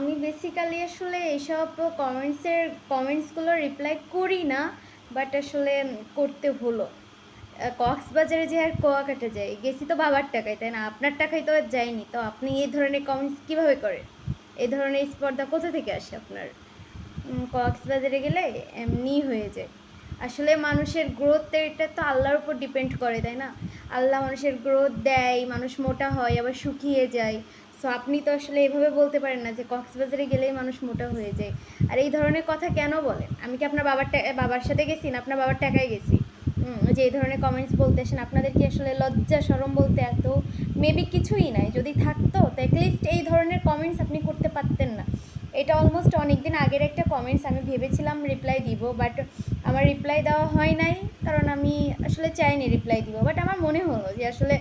আমি বেসিক্যালি আসলে এইসব কমেন্টসগুলো রিপ্লাই করি না, বাট আসলে করতে হলো। কক্সবাজারে যে আর কুয়াকাটা যাই, গেছি তো বাবার টাকায়, তাই না? আপনার টাকায় তো আর যায়নি। তো আপনি এই ধরনের কমেন্টস কীভাবে করেন? এই ধরনের স্পর্ধা কোথা থেকে আসে আপনার? কক্সবাজারে গেলে এমনিই হয়ে যায়। আসলে মানুষের গ্রোথ এটা তো আল্লাহর উপর ডিপেন্ড করে, তাই না? আল্লাহ মানুষের গ্রোথ দেয়, মানুষ মোটা হয় আবার শুকিয়ে যায়। সো আপনি তো আসলে এভাবে বলতে পারেন না যে কক্সবাজারে গেলেই মানুষ মোটা হয়ে যায়। আর এই ধরনের কথা কেন বলেন? আমি কি আপনার বাবার সাথে গেছি না আপনার বাবার টাকায় গেছি? যে এই ধরনের কমেন্টস বলতে আসেন, আপনাদের কি আসলে লজ্জা শরম বলতে এত মেবি কিছুই নাই? যদি থাকতো তো অ্যাটলিস্ট এই ধরনের কমেন্টস আপনি করতে পারতেন না। এটা অলমোস্ট অনেক দিন আগের একটা কমেন্টস, আমি ভেবেছিলাম রিপ্লাই দিব, বাট আমার রিপ্লাই দেওয়া হয় নাই, কারণ আমি আসলে চাইনি রিপ্লাই দিব। বাট আমার মনে হলো যে আসলে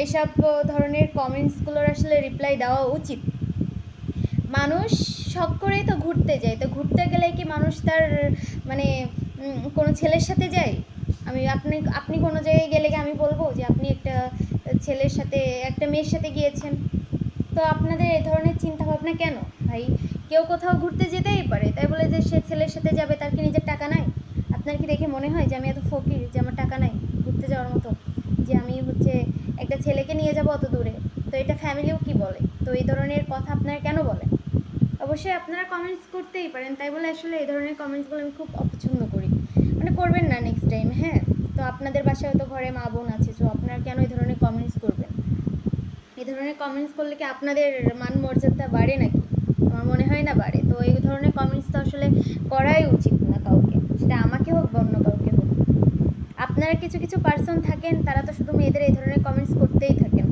এইসব ধরনের কমেন্টসগুলোর আসলে রিপ্লাই দেওয়া উচিত। মানুষ শখ করেই তো ঘুরতে যায়, তো ঘুরতে গেলে কি মানুষ তার মানে কোনো ছেলের সাথে যায়? আপনি কোনো জায়গায় গেলে কি আমি বলবো যে আপনি একটা ছেলের সাথে, একটা মেয়ের সাথে গিয়েছেন? তো আপনাদের এই ধরনের চিন্তাভাবনা কেন ভাই? কেউ কোথাও ঘুরতে যেতেই পারে, তাই বলে যে সে ছেলের সাথে যাবে তার কি নিজের টাকা নাই? আপনার কি দেখে মনে হয় যে আমি এত ফকির যে আমার টাকা নাই ঘুরতে যাওয়ার মতো, যে আমি একটা ছেলেকে নিয়ে যাব অত দূরে? তো এটা ফ্যামিলিও কি বলে? তো এই ধরনের কথা আপনারা কেন বলেন? অবশ্যই আপনারা কমেন্টস করতেই পারেন, তাই বলে আসলে এই ধরনের কমেন্টসগুলো আমি খুব অপছন্দ করি। মানে করবেন না নেক্সট টাইম, হ্যাঁ? তো আপনাদের বাসায় হয়তো ঘরে মা বোন আছে, তো আপনারা কেন এই ধরনের কমেন্টস করবেন? এই ধরনের কমেন্টস করলে কি আপনাদের মান মর্যাদা বাড়ে নাকি? আমার মনে হয় না বাড়ে। তো এই ধরনের কমেন্টস তো আসলে করাই উচিত না কাউকে, সেটা আমাকে হোক বা অন্য কাউকে হোক। আপনারা কিছু কিছু পার্সন থাকেন, তারা তো শুধু মেয়েদের এই ধরনের কমেন্টস করতেই থাকেন।